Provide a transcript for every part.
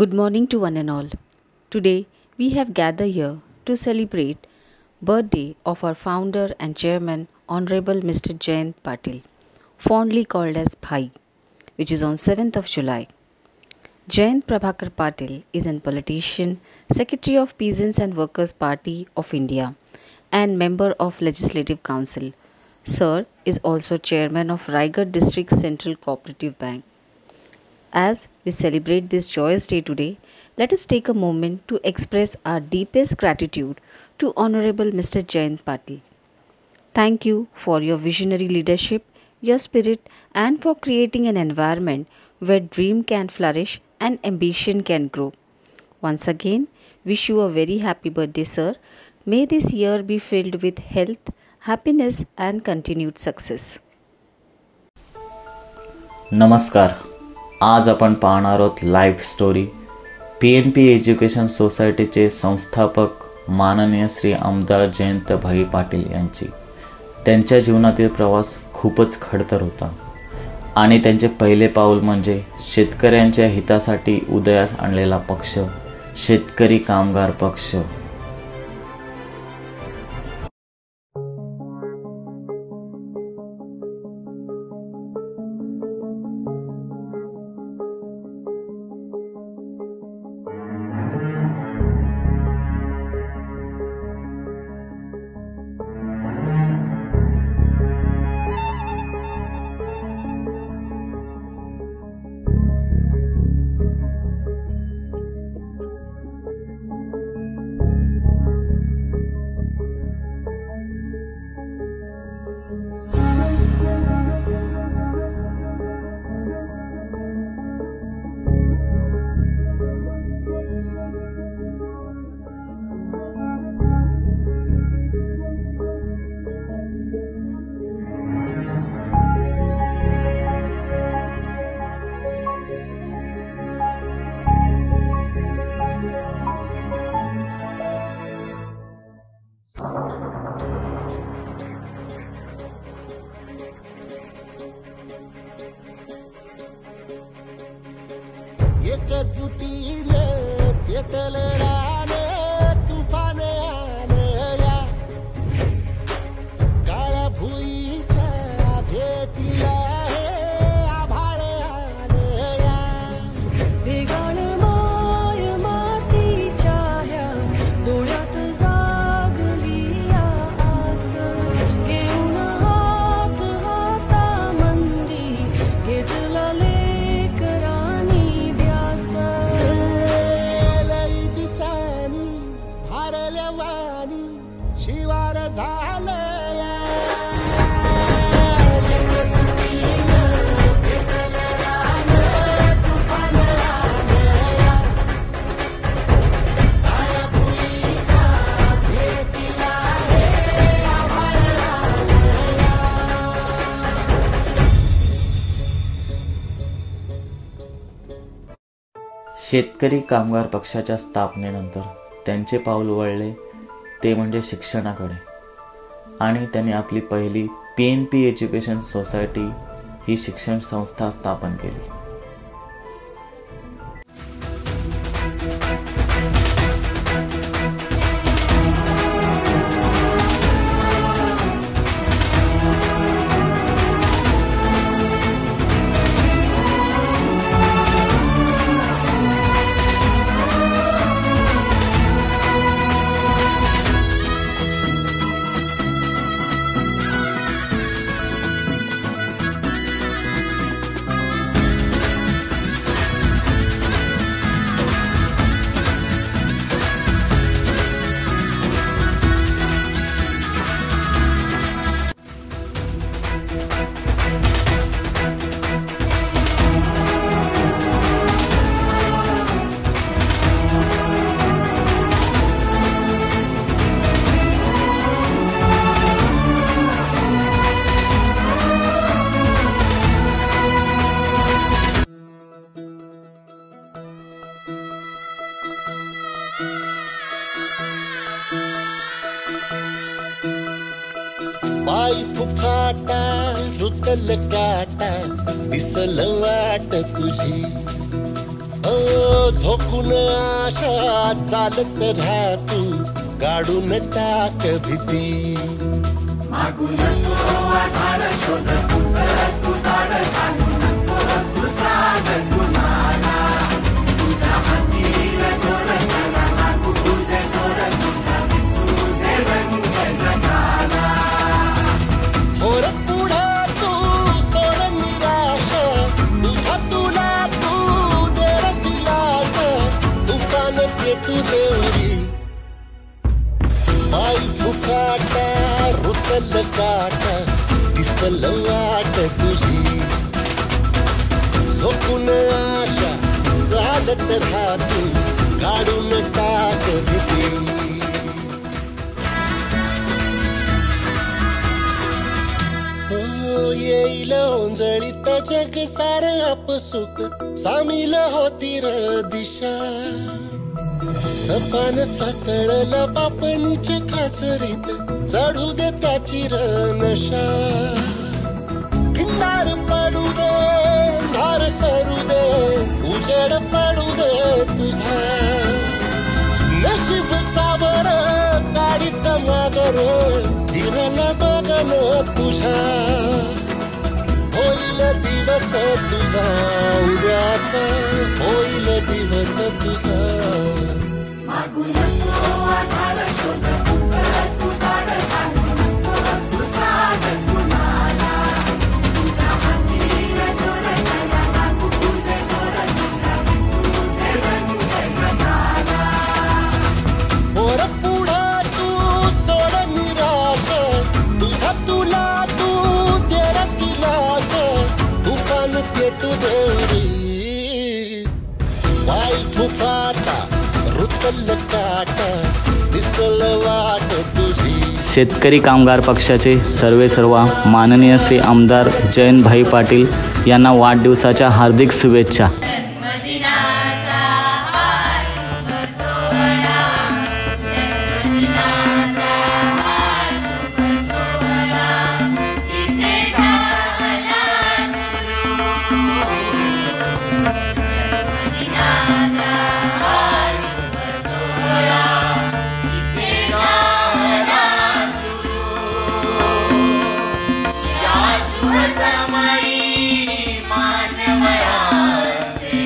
Good morning to one and all. Today we have gathered here to celebrate birthday of our founder and chairman Honorable Mr. Jayant Patil, fondly called as Bhai, which is on 7th of July. Jayant Prabhakar Patil is a politician, Secretary of Peasants and Workers Party of India and member of Legislative Council. Sir is also chairman of Raigad District Central Cooperative Bank. As we celebrate this joyous day today, let us take a moment to express our deepest gratitude to Honorable Mr. Jayant Patil. Thank you for your visionary leadership, your spirit, and for creating an environment where dream can flourish and ambition can grow. Once again, wish you a very happy birthday, sir. May this year be filled with health, happiness, and continued success. नमस्कार. आज आपण पाहणार आहोत live story PNP education सोसायटीचे संस्थापक माननीय श्री आमदार जयंत भाई पाटील यांची. त्यांच्या जीवनातील प्रवास खूपच खडतर होता आणि त्यांचे पहिले पाऊल म्हणजे शेतकऱ्यांच्या हितासाठी उदयास आणलेला पक्ष शेतकरी कामगार पक्ष. एकजुटीने पेटलं रान तुफान आलं या काळ्या भुईच्या भेटीला हे आभाळ आलं या ढगाळ माय मातीच्या ह्या डोळ्यात जागली या आस घेऊन हात हातामंदी घेतला लेकरांनी लई दिसानी भारल्या वाणी शिवार झालं या एकजुटीने पेटलं रान तुफान आलं या काळ्या भुईच्या भेटीला हे आभाळ आलं शेतकरी कामगार पक्षाच्या स्थापनेनंतर त्यांचे पाऊल वळले ते म्हणजे शिक्षणाकडे आणि त्यांनी आपली पहिली PNP एज्युकेशन सोसायटी ही शिक्षण संस्था स्थापन केली. पाय फुफाटा रुतल काटा दिसल वाट तुझी ओ झोकून आशा चालत राहा तू, गाडून टाक भीती. होर पुढे तू सोड निराशा, तुझा तुला तू देर दिलास, तुफान पेटू देवरी. पाय फुकाटा रुतल काटा, दिसल वाट तुझी. झोकून आशा चालत राहा तू, गाडून टाक भीती. येईल ओंजळीत जग सार आपसुक, सामील होती र दिशा. सपान साकळलं बापनीच्या खाचरीत, चढू दे त्याची र नशा. किनार पडू दे धार सरू दे, उजेड पडू दे तुझा. नशीब सावर गाडीत मागर, फिरल बघन तुझ्या. होईल दिवस तुझा उद्याचा, होईल दिवस तुझा. वर पुढे तू सोड निराशा, तुझा तुला तू देर दिलास, तुफान पेटू देवरी. पाय फुकाटा रुतल काटा, दिसल वाट तुझी. शेतकरी कामगार पक्षाचे सर्वेसर्वा माननीय श्री आमदार जयंतभाई पाटील यांना वाढदिवसाच्या हार्दिक शुभेच्छा. जन्मदिनाचा हा शुभ सोहळा, जन्मदिनाचा हा शुभ सोहळा, इथे झाला सुरू. जन्मदिनाचा हा शुभ सोहळा, इथे झाला सुरू. या शुभ समयी मान्यवरांचे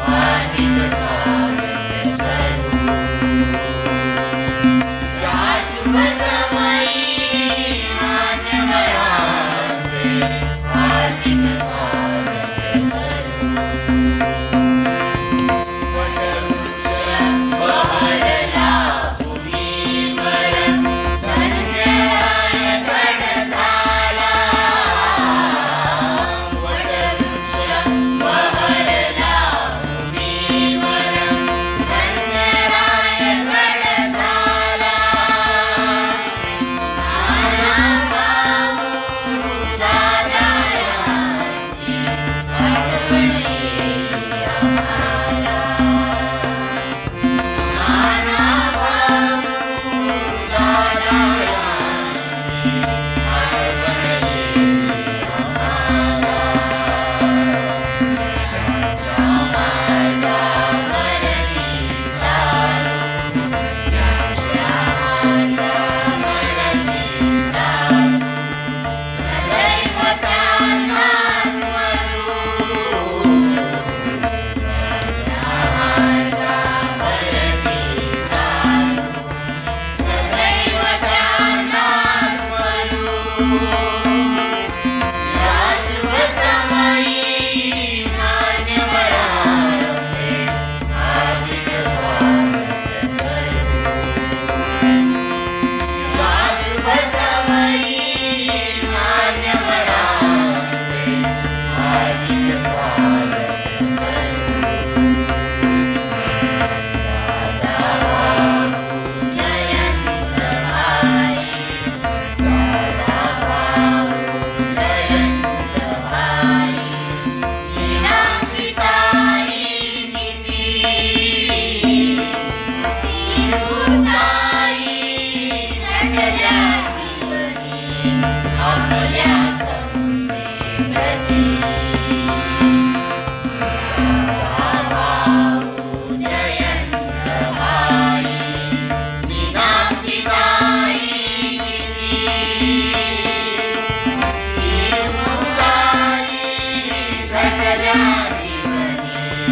हार्दिक स्वागत करू. या शुभ समयी मान्यवरांचे हार्दिक स्वागत करू. वटवृक्ष बहरला भूमीवर, धन्यराय गड झाला. वटवृक्ष बहरला भूमीवर, धन्यराय गड झाला. नाना भाऊ दादायांची आठवण येईल आम्हाला. नाना भाऊ दादायांची आठवण येईल आम्हाला. त्याच्या मार्गावरती चालू, त्याच्या मार्गावरती चालू, सदैव त्यांना स्मरू.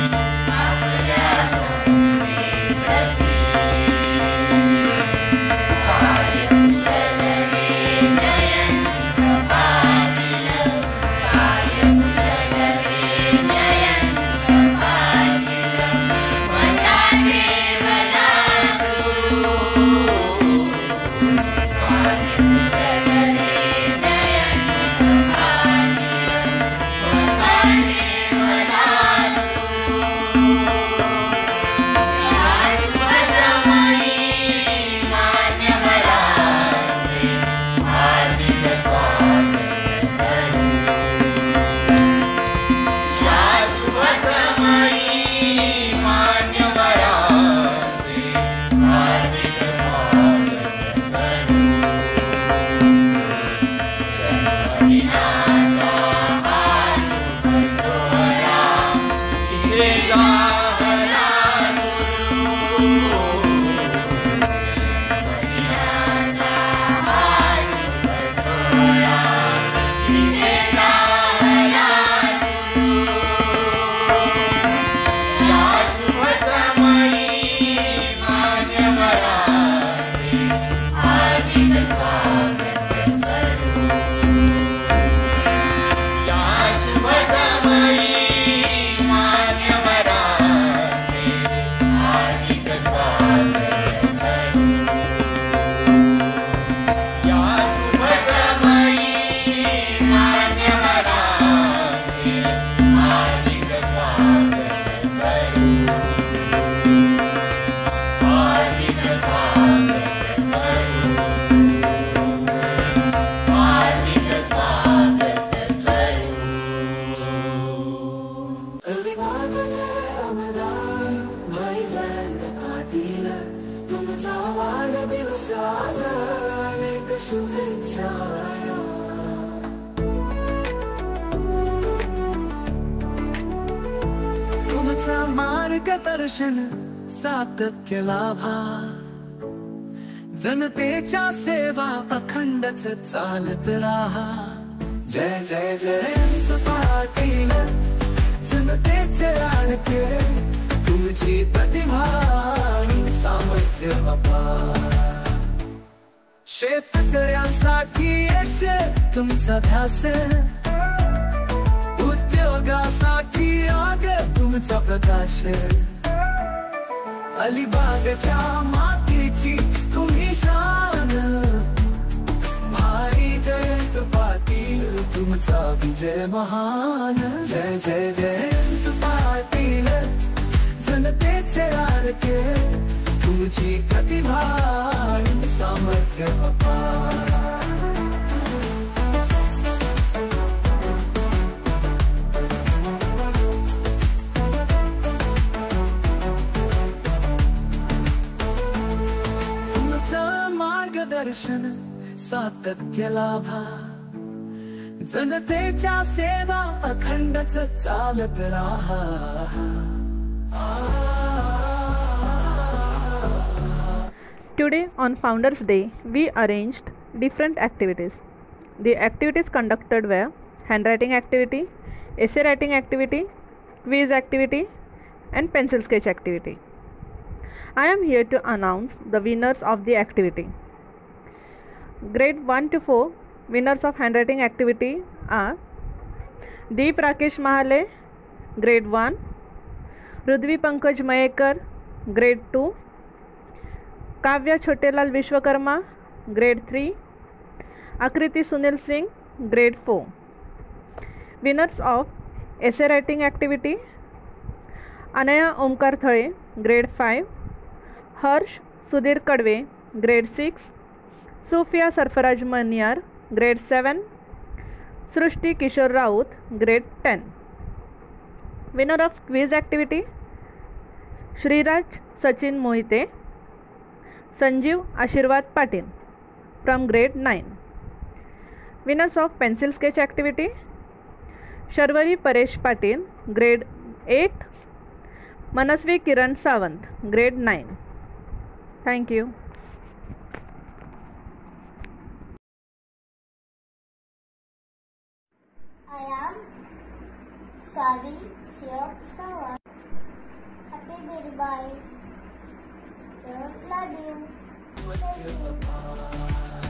आपल्या संस्थेप्रती कार्यकुशल रे जयंत पाटील कार्यकुशल रे जयंत पाटील वसाटे वलासू कार्यकुशल रे जयंत पाटील वसाटे वलासू या शुभ समयी मान्यवरांचे हार्दिक स्वागत करू या शुभ समयी मान्यवरांचे हार्दिक स्वागत करू जन्मदिनाचा हा शुभ सोहळा इथे गावाला सुरू जन्मदिनाचा हा शुभ सोहळा इथे गावाला सुरू या शुभ समयी मान्यवरांचे हार्दिक स्वागत करू या शुभ समयी मान्यवरांचे हार्दिक स्वागत करू या शुभ समयी मान्यवरांचे हार्दिक स्वागत करू हार्दिक स्वागत करू हार्दिक स्वागत करू भाई जयंत पाटील तुमचा वाढदिवस आज अनेक शुभेच्छा तुमचा मार्गदर्शन सातत्य लाभा जनतेच्या सेवा अखंडच चालत राहा जय जय जयंत पाटील जनतेचे लाडके तुमची प्रतिभा आणि सामर्थ्य अपार शेतकऱ्यांसाठी यश तुमचा ध्यास उद्योगासाठी आग तुमचा प्रकाश अलिबागच्या मातीची तुम्ही शान भाई जयंत पाटील तुमचा विजय महान जय जय जयंत पाटील जनतेचे लाडके तुमची प्रतिभा आणि सामर्थ्य अपार मार्गदर्शन सातत्य लाभा जनतेच्या सेवा अखंडच चालत राहा Today on Founders Day, we arranged different activities. The activities conducted were handwriting activity, essay writing activity, quiz activity, and pencil sketch activity. I am here to announce the winners of the activity. Grade 1 to 4 winners of handwriting activity are Deep Rakesh Mahale, Grade 1, Rudvi Pankaj Mayekar, Grade 2, Kavya Chotelal Vishwakarma, Grade 3, Akriti Sunil Singh, Grade 4. Winners of essay writing activity Anaya Omkar Thale, Grade 5, Harsh Sudhir Kadve, Grade 6, Sufia Sarfaraj Maniyar, Grade 7, Srushti Kishore Raut, Grade 10. Winner of quiz activity Shriraj Sachin Mohite, Sanjeev Ashirwad Patil from Grade 9. Winners of pencil sketch activity Sharvari Paresh Patil, Grade 8, Manasvi Kiran Sawant, Grade 9. Thank you. I am Savi Siok Sawant. happy birthday. Love you. With your